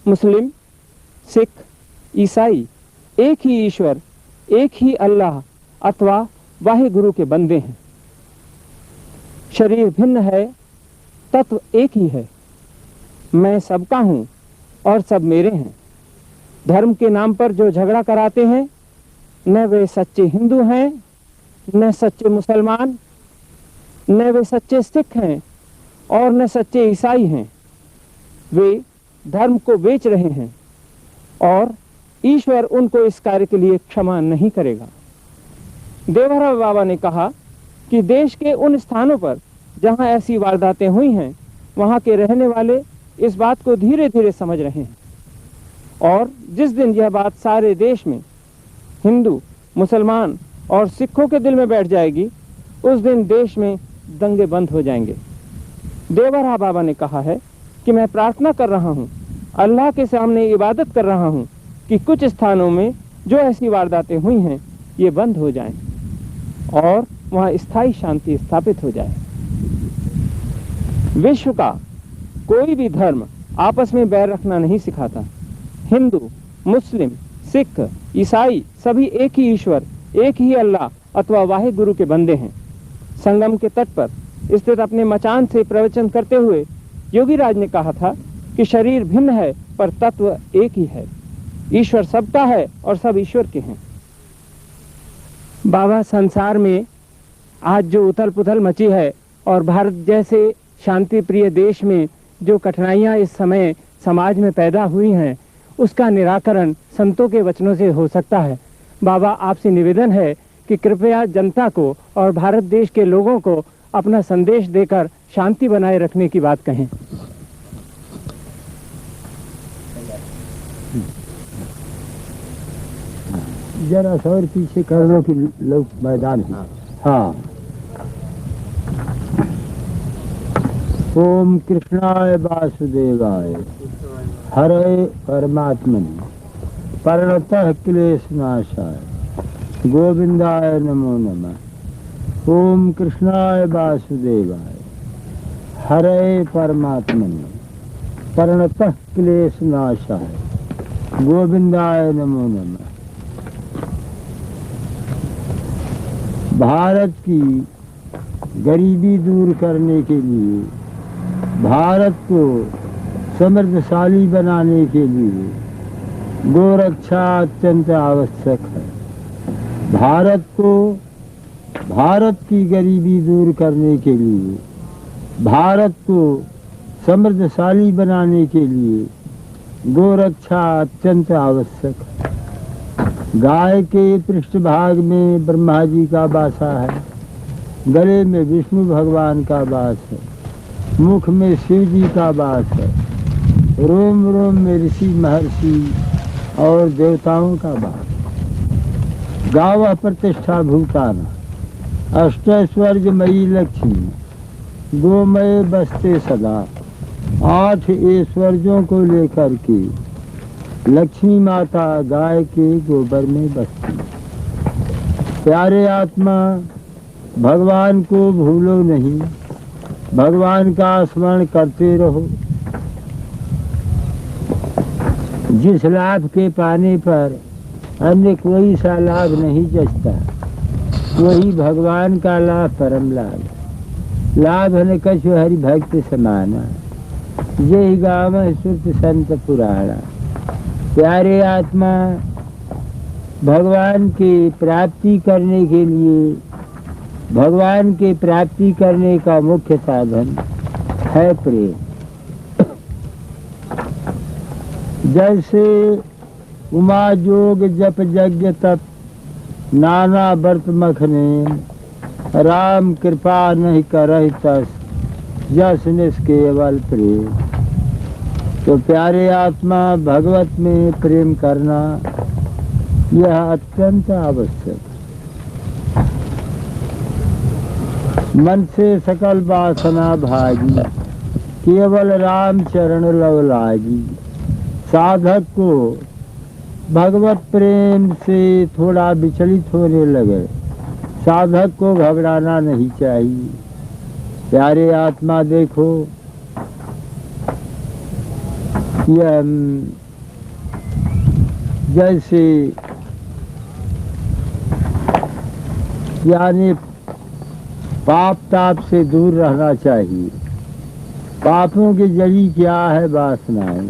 मुस्लिम, सिख, ईसाई एक ही ईश्वर, एक ही अल्लाह अथवा वाहे गुरु के बंदे हैं। शरीर भिन्न है, तत्व एक ही है। मैं सबका हूं और सब मेरे हैं। धर्म के नाम पर जो झगड़ा कराते हैं, न वे सच्चे हिंदू हैं, न सच्चे मुसलमान, न वे सच्चे सिख हैं और न सच्चे ईसाई हैं। वे धर्म को बेच रहे हैं और ईश्वर उनको इस कार्य के लिए क्षमा नहीं करेगा। देवरा बाबा ने कहा कि देश के उन स्थानों पर जहां ऐसी वारदातें हुई हैं, वहां के रहने वाले इस बात को धीरे धीरे समझ रहे हैं और जिस दिन यह बात सारे देश में हिंदू, मुसलमान और सिखों के दिल में बैठ जाएगी, उस दिन देश में दंगे बंद हो जाएंगे। देवरा बाबा ने कहा है कि मैं प्रार्थना कर रहा हूं, अल्लाह के सामने इबादत कर रहा हूं कि कुछ स्थानों में जो ऐसी वारदातें हुई हैं ये बंद हो जाएं और वहां स्थायी शांति स्थापित हो जाए। विश्व का कोई भी धर्म आपस में बैर रखना नहीं सिखाता। हिंदू, मुस्लिम, सिख, ईसाई सभी एक ही ईश्वर, एक ही अल्लाह अथवा वाहे गुरु के बंदे हैं। संगम के तट पर स्थित अपने मचान से प्रवचन करते हुए योगीराज ने कहा था कि शरीर भिन्न है पर तत्व एक ही है। ईश्वर सबका है और सब ईश्वर के हैं। बाबा, संसार में आज जो उथल पुथल मची है और भारत जैसे शांति प्रिय देश में जो कठिनाइयां इस समय समाज में पैदा हुई हैं, उसका निराकरण संतों के वचनों से हो सकता है। बाबा, आपसे निवेदन है कि कृपया जनता को और भारत देश के लोगों को अपना संदेश देकर शांति बनाए रखने की बात कहें। जरा सौर पीछे कर लो कि लोग मैदान में। हाँ। ओम कृष्णाय वासुदेवाय हरे परमात्मने प्रणतः क्लेशनाशाय गोविंदाय नमो नमः। ओम कृष्णाय वासुदेवाय हरे परमात्मने प्रणतः क्लेशनाशाय गोविंदाय नमो नमः। भारत की गरीबी दूर करने के लिए, भारत को समृद्धशाली बनाने के लिए गोरक्षा अत्यंत आवश्यक है। भारत की गरीबी दूर करने के लिए, भारत को समृद्धशाली बनाने के लिए गोरक्षा अत्यंत आवश्यक है। गाय के पृष्ठभाग में ब्रह्मा जी का वासा है, गले में विष्णु भगवान का वास है, मुख में शिव जी का वास है, रोम रोम में ऋषि महर्षि और देवताओं का वास। गाव प्रतिष्ठा भूताना अष्टैश्वर्यमयी लक्ष्मी गोमय बसते सदा। 8 ऐश्वर्यों को लेकर के लक्ष्मी माता गाय के गोबर में बसती। प्यारे आत्मा, भगवान को भूलो नहीं, भगवान का स्मरण करते रहो। जिस लाभ के पाने पर अन्य कोई सा लाभ नहीं जचता, वही भगवान का लाभ परम लाभ। लाभ न कछु हरि भक्त समाना, यही गाव श्रुत संत पुराणा। प्यारे आत्मा, भगवान की प्राप्ति करने के लिए, भगवान की प्राप्ति करने का मुख्य साधन है प्रेम। जैसे उमा जोग जप यज्ञ तप नाना व्रत मखने, राम कृपा नहीं करहि तस जस निष्केवल प्रेम। तो प्यारे आत्मा, भगवत में प्रेम करना यह अत्यंत आवश्यक। मन से सकल वासना भागी, केवल राम चरण लव लागी। साधक को भगवत प्रेम से थोड़ा विचलित होने लगे, साधक को घबराना नहीं चाहिए। प्यारे आत्मा, देखो यह जैसे यानी पाप ताप से दूर रहना चाहिए। पापों की जड़ी क्या है? वासनाएं।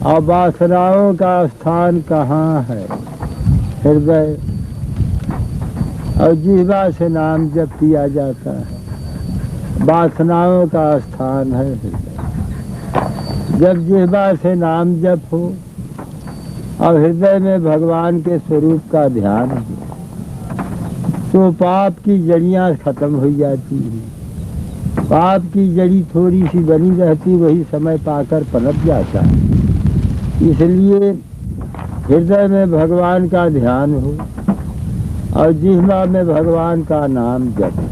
और वासनाओं का स्थान कहाँ है? हृदय। और जिह्वा से नाम जप किया जाता है। वासनाओं का स्थान है हृदय। जब जिह्वा से नाम जप हो और हृदय में भगवान के स्वरूप का ध्यान हो तो पाप की जड़ियाँ खत्म हो जाती हैं। पाप की जड़ी थोड़ी सी बनी रहती, वही समय पाकर पनप जाता है। इसलिए हृदय में भगवान का ध्यान हो और जिह्वा में भगवान का नाम जप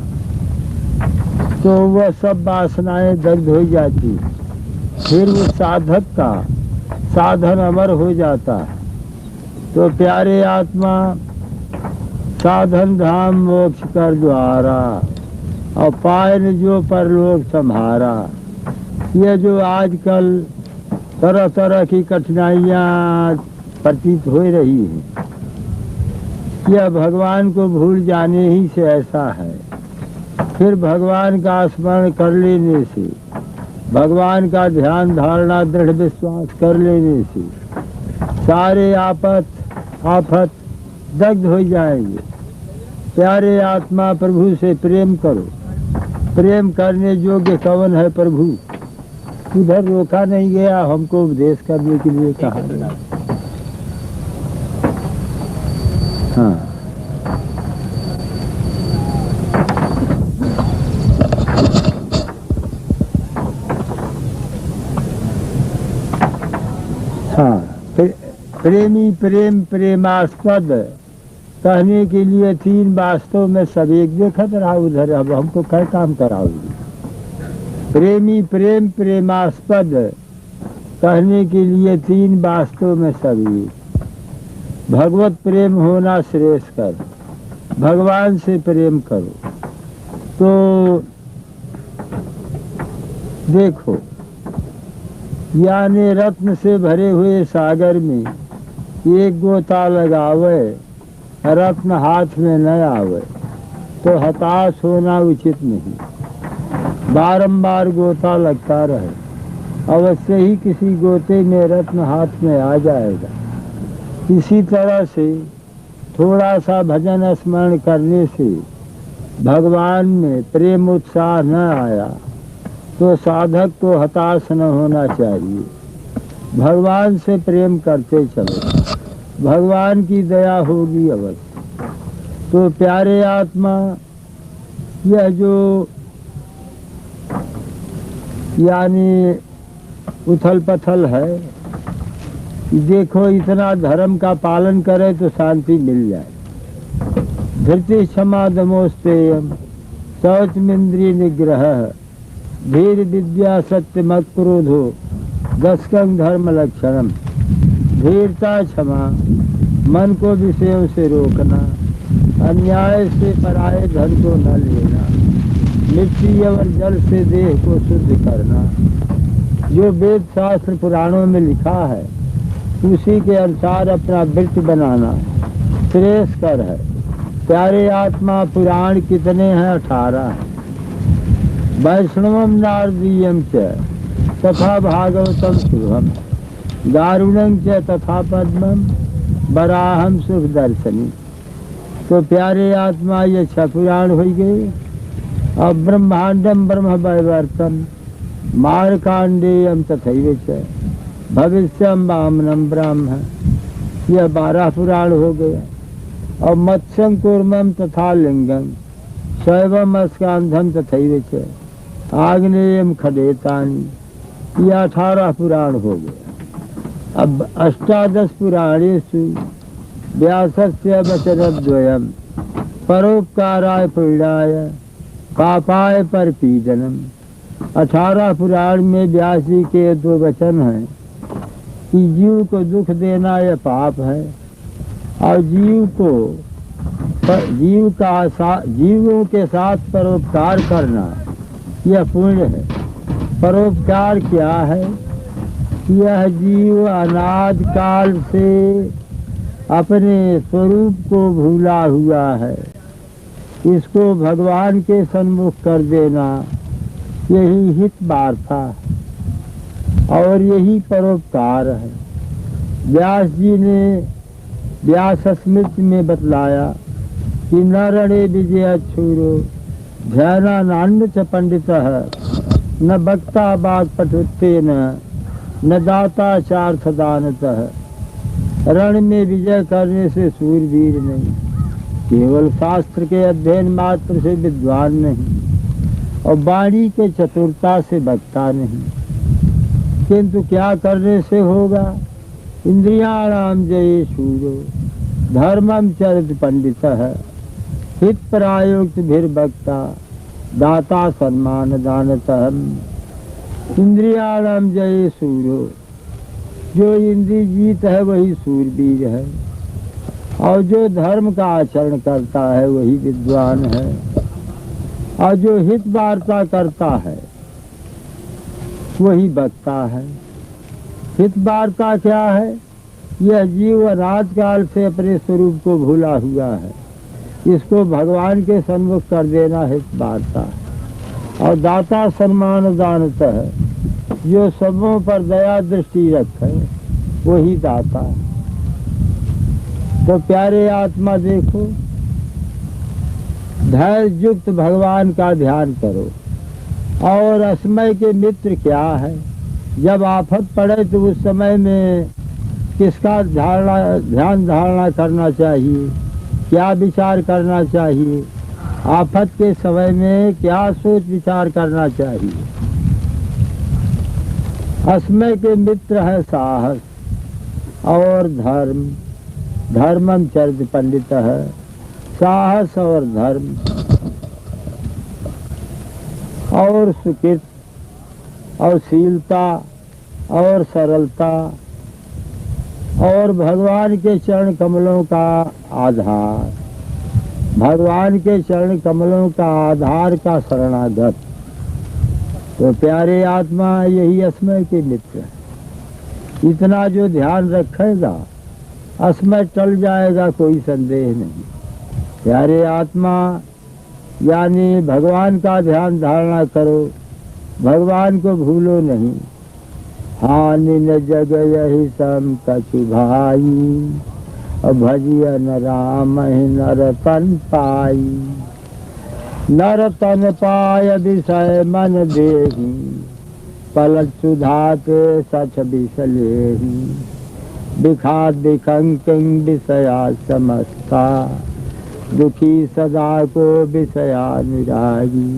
तो वह सब वासनाएं दग्ध हो जाती। फिर उस साधक का साधन अमर हो जाता है। तो प्यारे आत्मा, साधन धाम मोक्ष कर द्वारा और पाए न जो परलोक सम्हारा। ये जो आजकल तरह तरह की कठिनाइयाँ प्रतीत हो रही हैं, यह भगवान को भूल जाने ही से ऐसा है। फिर भगवान का स्मरण कर लेने से, भगवान का ध्यान धारणा दृढ़ विश्वास कर लेने से सारे आफत दग्ध हो जाएंगे। प्यारे आत्मा, प्रभु से प्रेम करो। प्रेम करने योग्य कौन है? प्रभु। उधर रोका नहीं गया, हमको उपदेश करने के लिए कहा गया। हाँ, हाँ। प्रेमी प्रेम प्रेमास्पद कहने के लिए तीन वास्तव में सब एक देखत रहा उधर। अब हमको क्या काम कराओगे? प्रेमी प्रेम प्रेमास्पद कहने के लिए तीन वास्तव में सब एक। भगवत प्रेम होना श्रेष्ठ कर, भगवान से प्रेम करो। तो देखो, यानी रत्न से भरे हुए सागर में एक गोता लगावे, रत्न हाथ में न आवे तो हताश होना उचित नहीं। बारंबार गोता लगता रहे, अवश्य ही किसी गोते में रत्न हाथ में आ जाएगा। इसी तरह से थोड़ा सा भजन स्मरण करने से भगवान में प्रेम उत्साह न आया तो साधक को हताश न होना चाहिए। भगवान से प्रेम करते चलो, भगवान की दया होगी अवश्य। तो प्यारे आत्मा, यह जो यानी उथल पथल है, देखो इतना धर्म का पालन करे तो शांति मिल जाए। धृति क्षमा दमोस्तेयम शौचमिंद्रिय निग्रह धीर विद्या सत्यम क्रोधो दशकं धर्म लक्षणम। धीरता क्षमा, मन को विषयों से रोकना, अन्याय से पराये धन को न लेना, मिट्टी और जल से देह को शुद्ध करना। जो वेद शास्त्र पुराणों में लिखा है उसी के अनुसार अपना वृत्त बनाना श्रेष्ठकर है। प्यारे आत्मा, पुराण कितने हैं? 18 हैं। वैष्णवम नारदीयम च तथा भागवतम शुभम दारुणं च तथा पद्मम वराहम सुख दर्शनी। तो प्यारे आत्मा, ये 6 पुराण हो गए। अब ब्रह्मांडम ब्रह्म वैवर्तम मारकांडेयम तथैव च भविष्यम वामनम ब्रह्म, यह 12 पुराण हो गया। और मत्स्यं कूर्मम तथा लिंगम शैवम स्कंधम तथैव च आग्नेयम खडेतानि, यह 18 पुराण हो गया। अब 18 पुराणेषु व्यासस्य वचनद्वयम् परोपकाराय पुण्याय पापाय परपीडनम। 18 पुराण में व्यास जी के 2 वचन हैं कि जीव को दुख देना यह पाप है और जीवों के साथ परोपकार करना यह पुण्य है। परोपकार क्या है? यह जीव अनाद काल से अपने स्वरूप को भूला हुआ है। इसको भगवान के सन्मुख कर देना यही हित वार्ता और यही परोपकार है। व्यास जी ने व्यास स्मृति में बतलाया कि न रणे विजय छूरो ध्यानान्य च पंडित न वक्ता बाग पठुत्तेन न दाता चार्थ दानतः। रण में विजय करने से सूरवीर नहीं, केवल शास्त्र के अध्ययन मात्र से विद्वान नहीं और वाणी के चतुरता से वक्ता नहीं, किंतु क्या करने से होगा? इंद्रियाणाम जये शूरो धर्मम चरित पंडितः हित प्रायोक्त भीर्भक्ता दाता सम्मान दानतः। इंद्रियाणाम जये शूरो, जो इंद्रिय जीत है वही सूरवीर है और जो धर्म का आचरण करता है वही विद्वान है और जो हित वार्ता करता है वही वक्ता है। हित वार्ता क्या है? यह जीव अनाद काल से अपने स्वरूप को भूला हुआ है, इसको भगवान के सन्मुख कर देना हित वार्ता है। और दाता सम्मान दानता है, जो सबों पर दया दृष्टि रखे वही दाता है। तो प्यारे आत्मा देखो, धैर्य युक्त भगवान का ध्यान करो। और असमय के मित्र क्या है? जब आफत पड़े तो उस समय में किसका ध्यान धारणा करना चाहिए, क्या विचार करना चाहिए? आफत के समय में क्या सोच विचार करना चाहिए? असमय के मित्र है साहस और धर्म। धर्मम चरित पंडित है, साहस और धर्म और सुकृत और शीलता और सरलता और भगवान के चरण कमलों का आधार। भगवान के चरण कमलों का आधार का शरणागत। तो प्यारे आत्मा यही असमय के मित्र है। इतना जो ध्यान रखेगा असमय टल जाएगा, कोई संदेह नहीं। प्यारे आत्मा यानी भगवान का ध्यान धारणा करो, भगवान को भूलो नहीं। हानि न जग यही सम कछु भाई भजिया न राम नर तन पाई। नर तन पाय विषय मन देही पलट सुधा के सच बिसलेही। विखात विखंकिंग विषया समस्ता दुखी सदा को विषयानुरागी।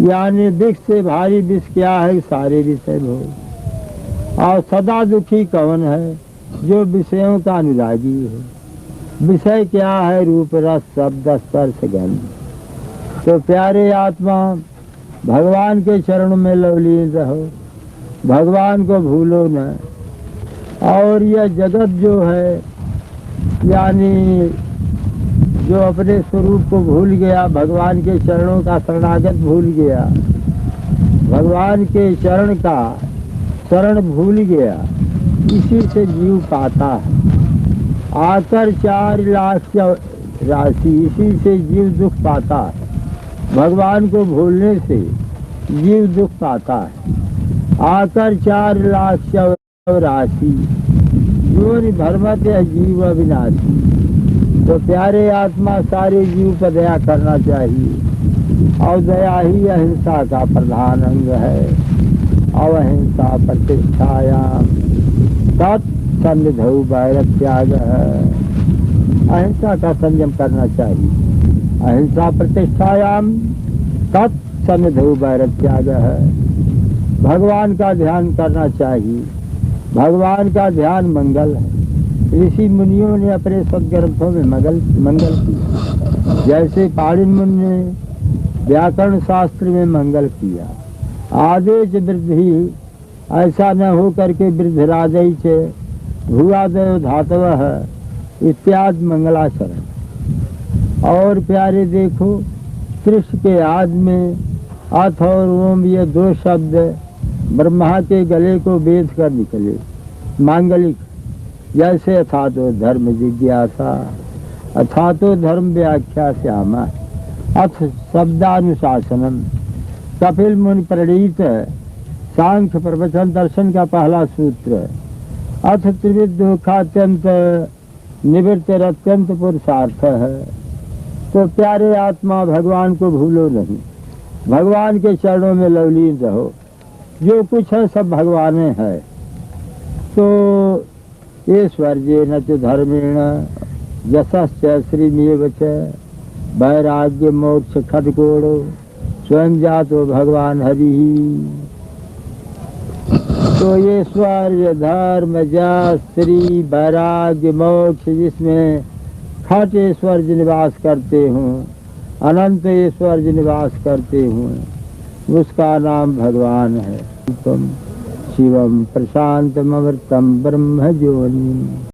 यानी विष से भारी विष क्या है? सारे विषय भोग। और सदा दुखी कौन है? जो विषयों का अनुरागी है। विषय क्या है? रूप रस शब्द स्पर्श गंध। तो प्यारे आत्मा भगवान के चरणों में लवलीन रहो, भगवान को भूलो न। और यह जगत जो है यानी जो अपने स्वरूप को भूल गया, भगवान के चरणों का शरणागत भूल गया, भगवान के चरण का शरण भूल गया, इसी से जीव पाता है। आकर 4 लाख राशि, इसी से जीव दुख पाता है। भगवान को भूलने से जीव दुख पाता है। आकर 4 लाख राशि जो धर्मत है जीव अविनाशी। तो प्यारे आत्मा सारे जीव पर दया करना चाहिए और दया ही अहिंसा का प्रधान अंग है। और अहिंसा प्रतिष्ठायाम तत्सन्निधौ वैरत्याग है। अहिंसा का संयम करना चाहिए। अहिंसा प्रतिष्ठायाम तत्सन्निधौ वैरत्याग है। भगवान का ध्यान करना चाहिए। भगवान का ध्यान मंगल है। ऋषि मुनियों ने अपने सदग्रंथों में मंगल किया। जैसे पाणिनि मुनि ने व्याकरण शास्त्र में मंगल किया। आदेश वृद्धि ऐसा न हो करके वृद्धराजय से भूआदय धातव इत्यादि मंगलाचरण। और प्यारे देखो सृष्टि के आदि में अथ और ओम ये 2 शब्द ब्रह्मा के गले को बेच कर निकले। मांगलिक जैसे अथातो धर्म जिज्ञासा अथातो धर्म व्याख्या श्यामा अथ शब्दानुशासनम। कपिल मुनि प्रणीत सांख्य प्रवचन दर्शन का पहला सूत्र। अथ त्रिविध दुखात्यंत निवृत्त अत्यंत पुरुषार्थ है। तो प्यारे आत्मा भगवान को भूलो नहीं, भगवान के चरणों में लवलीन रहो। जो कुछ है सब भगवान है। तो ऐश्वर्य च धर्मेण यशश्च श्रीमेव च वैराग्य मोक्ष खदकोड़ो स्वयं जातो भगवान हरि। तो ऐश्वर्य धर्म जस श्री वैराग्य मोक्ष जिसमें खट ऐश्वर्य निवास करते हूँ, अनंत ऐश्वर्य निवास करते हूँ, उसका नाम भगवान है। तुम शिवम प्रशांतम अमृतम ब्रह्म ज्योनि।